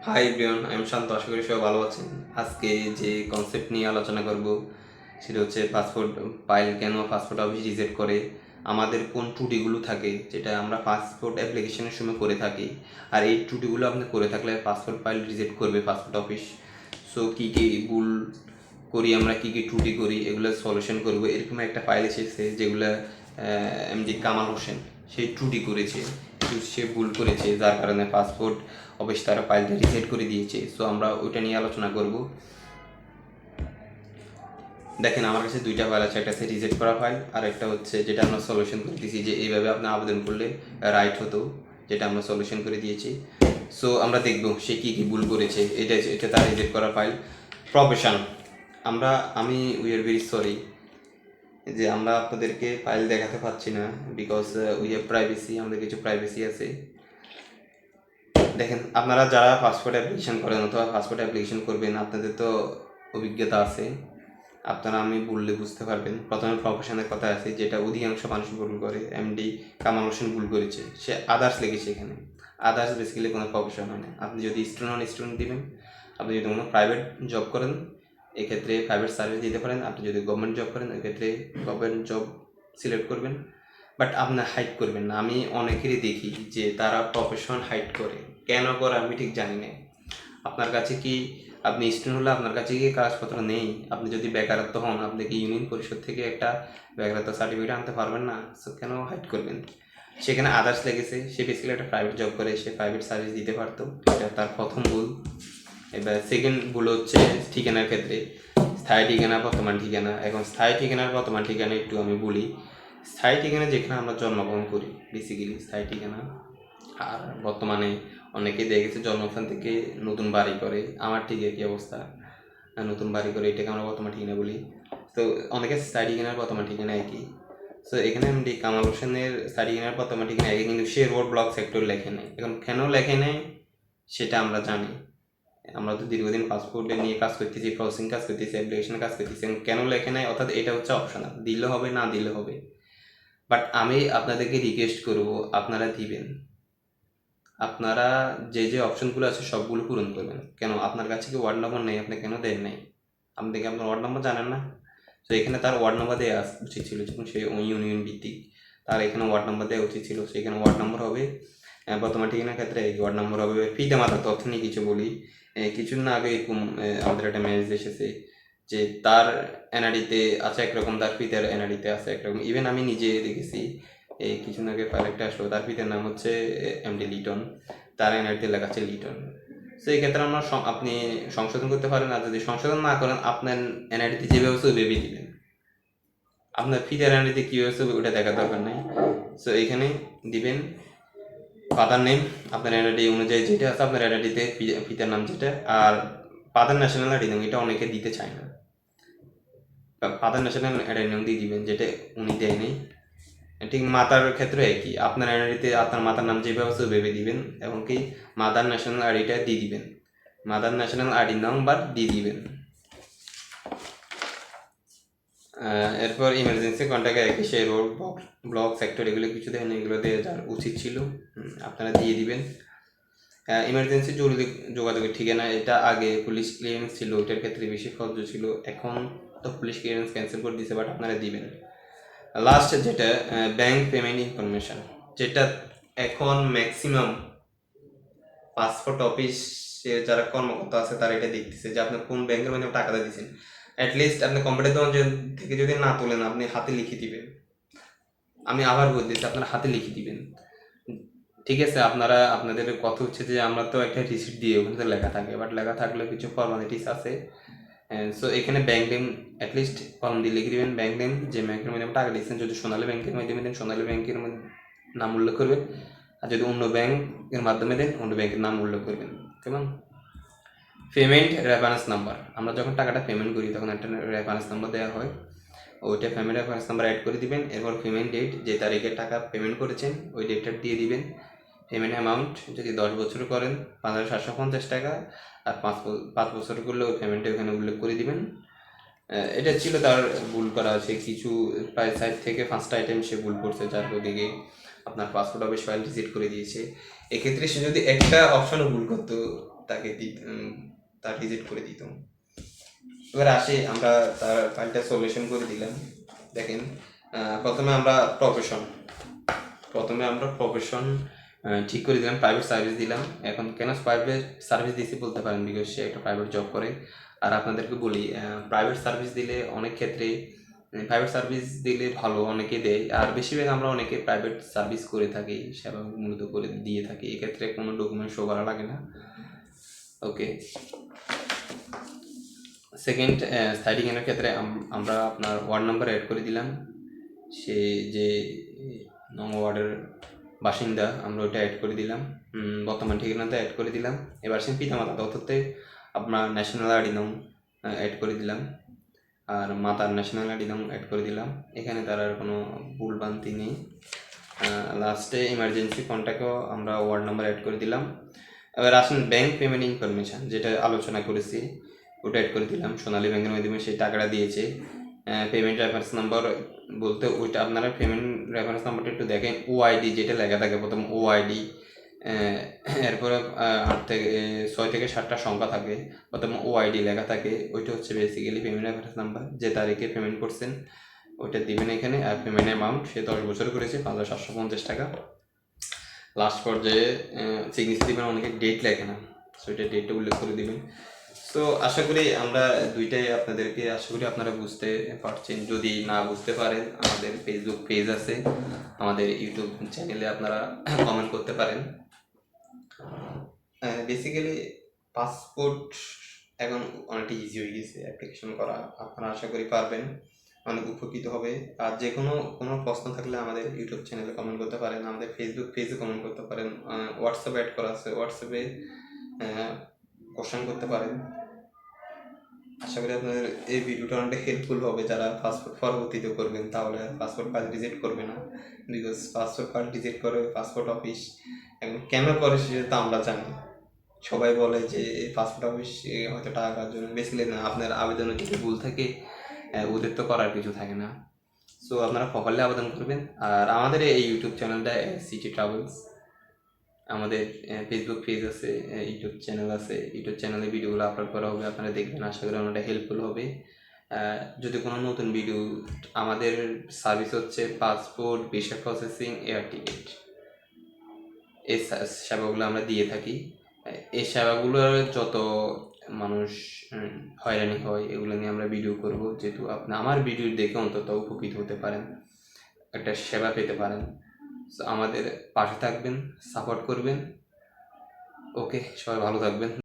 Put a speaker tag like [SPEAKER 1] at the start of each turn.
[SPEAKER 1] Hi everyone, আমি শান্ত। আশা করি সবাই ভালো আছেন। আজকে যে কনসেপ্ট নিয়ে আলোচনা করব সেটা হচ্ছে পাসপোর্ট ফাইল কেন পাসপোর্ট অফিস রিজেক্ট করে, আমাদের কোন ত্রুটিগুলো থাকে যেটা আমরা পাসপোর্ট অ্যাপ্লিকেশনের সময় করে থাকি, আর এই ত্রুটিগুলো আপনি করে থাকলে পাসপোর্ট ফাইল রিজেক্ট করবে পাসপোর্ট অফিস। সো কী কী ভুল করি আমরা, কী কী ত্রুটি করি, এগুলো সলিউশন করবো। এরকম একটা ফাইল এসেছে যেগুলো এমডি কামাল হোসেন সেই ত্রুটি করেছে, সে ভুল করেছে, যার কারণে পাসপোর্ট অফিস তারা ফাইলটা রিসেট করে দিয়েছে। সো আমরা ওইটা নিয়ে আলোচনা করব। দেখেন, আমার কাছে দুইটা ফাইল আছে, একটা হচ্ছে রিজেট করা ফাইল, আর একটা হচ্ছে যেটা আমরা সলিউশন করতেছি, যে এইভাবে আপনি আবেদন করলে রাইট হতো, যেটা আমরা সলিউশন করে দিয়েছি। সো আমরা দেখব সে কী কী ভুল করেছে। এটা তার রিজেক্ট করা ফাইল। প্রফেশন, আমি উই আর ভেরি সরি যে আমরা আপনাদেরকে ফাইল দেখাতে পারছি না, বিকজ উই হ্যাভ প্রাইভেসি, আমাদের কিছু প্রাইভেসি আছে। দেখেন, আপনারা যারা পাসপোর্ট অ্যাপ্লিকেশন করেন অথবা পাসপোর্ট অ্যাপ্লিকেশন করবেন, আপনাদের তো অভিজ্ঞতা আছে, আপনারা আমি বললে বুঝতে পারবেন। প্রথমে প্রফেশনের কথা আছে, যেটা অধিকাংশ মানুষ ভুল করে। এমডি কামাল হোসেন ভুল করেছে, সে আদার্স লিখেছে এখানে। আদার্স বেসিক্যালি কোনো প্রফেশন হয় না। আপনি যদি স্টুডেন্ট দিবেন, আপনি যদি কোনো প্রাইভেট জব করেন এক্ষেত্রে প্রাইভেট সার্ভিস দিতে পারেন। আপনি যদি গভর্নমেন্ট জব করেন এক্ষেত্রে গভর্নমেন্ট জব সিলেক্ট করবেন, বাট আপনি হাইড করবেন না। আমি অনেকেরই দেখি যে তারা প্রফেশন হাইড করে, কেন করে আমি ঠিক জানি না। আপনার কাছে কি, আপনি স্টুডেন্ট হলে আপনার কাছে কি কাগজপত্র নেই? আপনি যদি বেকারত্ব হন, আপনি কি ইউনিয়ন পরিষদ থেকে একটা বেকারত্ব সার্টিফিকেট আনতে পারবেন না? সো কেন হাইড করবেন? সেখানে আদার্স লেগেছে, সে বেসিক্যালি একটা প্রাইভেট জব করে, সে প্রাইভেট সার্ভিস দিতে পারতো, এটা তার প্রথম ভুল। এবার সেকেন্ড ভুল হচ্ছে ঠিকানার ক্ষেত্রে। স্থায়ী ঠিকানা, বর্তমান ঠিকানা। এখন স্থায়ী ঠিকানার বর্তমান ঠিকানা একটু আমি বলি। স্থায়ী ঠিকানা যেখানে আমরা জন্মগ্রহণ করি, বেসিক্যালি স্থায়ী ঠিকানা। আর বর্তমানে অনেকে দেখেছে জন্মস্থান থেকে নতুন বাড়ি করে, আমার ঠিক একই অবস্থা, নতুন বাড়ি করে, এটাকে আমরা বর্তমান ঠিকানা বলি। তো অনেকে স্থায়ী ঠিকানার বর্তমান ঠিকানা একই। সো এখানে এমডি কামাল হোসেনের স্থায়ী ঠিকানার বর্তমান ঠিকানা একই, কিন্তু সে রোড ব্লক সেক্টর লেখে নেয়। এখন কেন লেখে নেয় সেটা আমরা জানি। আমরা তো দীর্ঘদিন পাসপোর্ট নিয়ে কাজ করতেছি, প্রসেসিং কাজ করতেছি, অ্যাপ্লিকেশন কাজ করতেছি। কেন লেখে নাই, অর্থাৎ এটা হচ্ছে অপশনাল, দিলে হবে না দিলে হবে। বাট আমি আপনাদেরকে রিকোয়েস্ট করব, আপনারা দিবেন। আপনারা যে যে অপশনগুলো আছে সবগুলো পূরণ করবেন। কেন আপনার কাছে কি ওয়ার্ড নম্বর নেই? আপনি কেন দেন নাই? আপনি কি আপনার ওয়ার্ড নম্বর জানেন না? তো এখানে তার ওয়ার্ড নম্বর দেওয়া উচিত ছিল, যখন সে ইউনিয়ন ভিত্তিক, তার এখানে ওয়ার্ড নম্বর দেওয়া উচিত ছিল। সেখানে ওয়ার্ড নম্বর হবে, বর্তমান ঠিকানার ক্ষেত্রে ওয়ার্ড নম্বর হবে। পিতা মাতার তথ্য নিয়ে কিছু বলি। কিছুদিন আগে এরকম আমাদের একটা মেসেজ এসেছে যে তার এনআরডিতে আছে একরকম, তার পিতার এনআরডিতে আছে একরকম। ইভেন আমি নিজে দেখেছি, এই কিছুদিন আগে ফাইল একটা আসলো, তার পিতার নাম হচ্ছে এমডি লিটন, তার এনআরডিতে লেখা আছে লিটন। সো এই ক্ষেত্রে আপনি সংশোধন করতে পারেন, আর যদি সংশোধন না করেন, আপনার এনআইডিতে যেভাবে আছে ওইভাবেই দিবেন। আপনার পিতার এনআইডিতে কী হয়েছে ওটা দেখার দরকার নেই। সো এখানে দিবেন ফাদার নেম, আপনার এনআইডি অনুযায়ী যেটা আছে আপনার এনআইডিতে পিতার নাম যেটা, আর ফাদার ন্যাশনাল আইডি নাম, এটা অনেকে দিতে চায় না। ফাদার ন্যাশনাল আইডি নাম দিয়ে দিবেন, যেটা উনি দেয় নেই। ঠিক মাতার ক্ষেত্রে একই, আপনার এনআইডিতে আপনার মাতার নাম যেভাবে আছে ওইভাবে দিবেন, এবং কি মাদার ন্যাশনাল আইডিটা দিয়ে দিবেন, মাদার ন্যাশনাল আইডি নাম্বার দিয়ে দিবেন। এরপর ইমার্জেন্সি কন্ট্যাক্ট একই, সেই রোড ব্লক সেক্টর এগুলো কিছু দেখেন, এগুলো দিয়ে যার উচিত ছিল আপনারা দিয়ে দিবেন। ইমার্জেন্সি জরুরি যোগাযোগের ঠিকানা, এটা আগে পুলিশ ক্লিয়ারেন্স ছিল, ওইটার ক্ষেত্রে বেশি খরচ ছিল। এখন তো পুলিশ ক্লিয়ারেন্স ক্যান্সেল করে দিয়েছে, বাট আপনারা দিবেন। লাস্ট যেটা ব্যাংক পেমেন্ট ইনফরমেশন, যেটা এখন ম্যাক্সিমাম পাসপোর্ট অফিসের যারা কর্মকর্তা আছে তারা এটা দেখতেছে যে আপনি কোন ব্যাংকের মাধ্যমে টাকাটা দিচ্ছেন। অ্যাটলিস্ট আপনি কম্পিউটার দোকান থেকে যদি না তোলেন, আপনি হাতে লিখে দিবেন। আমি আবার বলতেছি, আপনারা হাতে লিখে দিবেন। ঠিক আছে, আপনাদের কথা হচ্ছে যে আমরা তো একটা রিসিপ্ট দিয়ে ওখানে তো লেখা থাকে, বাট লেখা থাকলেও কিছু ফর্মালিটিস আছে। সো এখানে ব্যাংক নেম অ্যাটলিস্ট কলম দিয়ে লিখে দেবেন, ব্যাংক নেম, যে ব্যাংকের মাধ্যমে টাকা দিচ্ছেন। যদি সোনালী ব্যাংকের মাধ্যমে দেন, সোনালী ব্যাংকের নাম উল্লেখ করবেন, আর যদি অন্য ব্যাংকের মাধ্যমে দেন, অন্য ব্যাংকের নাম উল্লেখ করবেন। কেমন? পেমেন্ট রেফারেন্স নাম্বার, আমরা যখন টাকাটা পেমেন্ট করি তখন একটা রেফারেন্স নাম্বার দেওয়া হয়, ওইটা পেমেন্ট রেফারেন্স নাম্বার অ্যাড করে দিবেন। এরপর পেমেন্ট ডেট, যে তারিখে টাকা পেমেন্ট করেছেন ওই ডেটটা দিয়ে দিবেন। পেমেন্ট অ্যামাউন্ট যদি 10 বছর করেন 15,750 টাকা, আর 5 বছর করলে ওই পেমেন্টটা ওখানে উল্লেখ করে দিবেন। এটা ছিল তার ভুল করা আছে কিছু, প্রায় 4 থেকে 5টা আইটেম সে ভুল করছে, যার ওদিকে আপনার পাসপোর্ট অফিস ফাইল রিজেক্ট করে দিয়েছে। এক্ষেত্রে সে যদি একটা অপশনও ভুল করতো, তার রিজেক্ট করে দিত। এবার আসি, আমরা তার ফাইলটা সলিউশন করে দিলাম। দেখেন, প্রথমে আমরা প্রফেশন ঠিক করে দিলাম, প্রাইভেট সার্ভিস দিলাম। এখন কেন প্রাইভেট সার্ভিস দিয়েছি বলতে পারেন, বিকজ সে একটা প্রাইভেট জব করে। আর আপনাদেরকে বলি, প্রাইভেট সার্ভিস দিলে অনেক ক্ষেত্রে প্রাইভেট সার্ভিস দিলে ভালো, অনেকে দেয়। আর বেশিরভাগ আমরা অনেকে প্রাইভেট সার্ভিস করে থাকি, সেবা মূলত করে দিয়ে থাকি। এক্ষেত্রে কোনো ডকুমেন্ট শো করা লাগে না। ওকে, সেকেন্ড, সাইডিং এর ক্ষেত্রে আমরা আপনার ওয়ার্ড নাম্বার অ্যাড করে দিলাম। সে যে নং ওয়ার্ডের বাসিন্দা আমরা ওটা অ্যাড করে দিলাম, বর্তমান ঠিকানাটা অ্যাড করে দিলাম। এবার সে পিতামাতা তথ্যতে আপনার ন্যাশনাল আইডি নং অ্যাড করে দিলাম, আর মাতার ন্যাশনাল আইডি নং অ্যাড করে দিলাম। এখানে তার আর কোনো ভুলভ্রান্তি নেই। লাস্টে ইমার্জেন্সি কন্ট্যাক্টও আমরা ওয়ার্ড নাম্বার অ্যাড করে দিলাম। এবার আসুন ব্যাংক পেমেন্ট ইনফরমেশান, যেটা আলোচনা করেছি ওটা অ্যাড করে দিলাম। সোনালী ব্যাংকের মাধ্যমে সেই টাকাটা দিয়েছে। পেমেন্ট রেফারেন্স নাম্বার বলতে ওইটা আপনারা পেমেন্ট রেফারেন্স নাম্বারটা একটু দেখেন, ওআইডি যেটা লেখা থাকে প্রথম ওআইডি, এরপরে 6 থেকে 7টা সংখ্যা থাকে, প্রথম ওআইডি লেখা থাকে, ওইটা হচ্ছে বেসিক্যালি পেমেন্ট রেফারেন্স নাম্বার। যে তারিখে পেমেন্ট করছেন ওইটা দিবেন এখানে। আর পেমেন্ট অ্যামাউন্ট সে 10 বছর করেছে, 5,750 টাকা। লাস্ট পর্যায়ে সিগনেচার দিবেন, অনেকে ডেট লেখে না, সো এটা ডেটটা উল্লেখ করে দিবেন। তো আশা করি আমরা দুইটাই আপনাদেরকে, আশা করি আপনারা বুঝতে পারছেন। যদি না বুঝতে পারেন, আমাদের ফেসবুক পেজ আছে, আমাদের ইউটিউব চ্যানেলে আপনারা কমেন্ট করতে পারেন। বেসিক্যালি পাসপোর্ট এখন অনেকটা ইজি হয়ে গেছে অ্যাপ্লিকেশন করা, আপনারা আশা করি পারবেন, অনেক উপকৃত হবে। আর যে কোনো প্রশ্ন থাকলে আমাদের ইউটিউব চ্যানেলে কমেন্ট করতে পারেন, আমাদের ফেসবুক পেজে কমেন্ট করতে পারেন, হোয়াটসঅ্যাপ অ্যাড করা আছে, হোয়াটসঅ্যাপে কোশ্চেন করতে পারেন। আশা করি আপনাদের এই ভিডিওটা অনেকটা হেল্পফুল হবে। যারা পাসপোর্ট পরবর্তীতে করবেন, তাহলে পাসপোর্ট কার্ড রিজেক্ট করবে না, বিকজ পাসপোর্ট কার্ড রিজেক্ট করে পাসপোর্ট অফিস। এখন কেন করে সেটা তো আমরা জানি, সবাই বলে যে পাসপোর্ট অফিস হয়তো টাকার জন্য, বেসিক্যালি না, আপনার আবেদনে যদি ভুল থাকে ওদের তো করার কিছু থাকে না। সো আপনারা প্রপারলি আবেদন করবেন। আর আমাদের এই ইউটিউব চ্যানেলটা সিটি ট্রাভেলস, আমাদের ফেসবুক পেজ আছে, ইউটিউব চ্যানেল আছে, ইউটিউব চ্যানেলে ভিডিওগুলো আপলোড করা হবে, আপনারা দেখবেন, আশা করি অনেকটা হেল্পফুল হবে। যদি কোনো নতুন ভিডিও, আমাদের সার্ভিস হচ্ছে passport, visa processing, air ticket, এই সেবাগুলো আমরা দিয়ে থাকি। এই সেবাগুলোর যত মানুষ হয়রানি হয়, এগুলো নিয়ে আমরা ভিডিও করব, যেহেতু আপনি আমার ভিডিও দেখে অন্তত উপকৃত হতে পারেন, একটা সেবা পেতে পারেন। আমাদের পাশে থাকবেন, সাপোর্ট করবেন। ওকে, সবাই ভালো থাকবেন।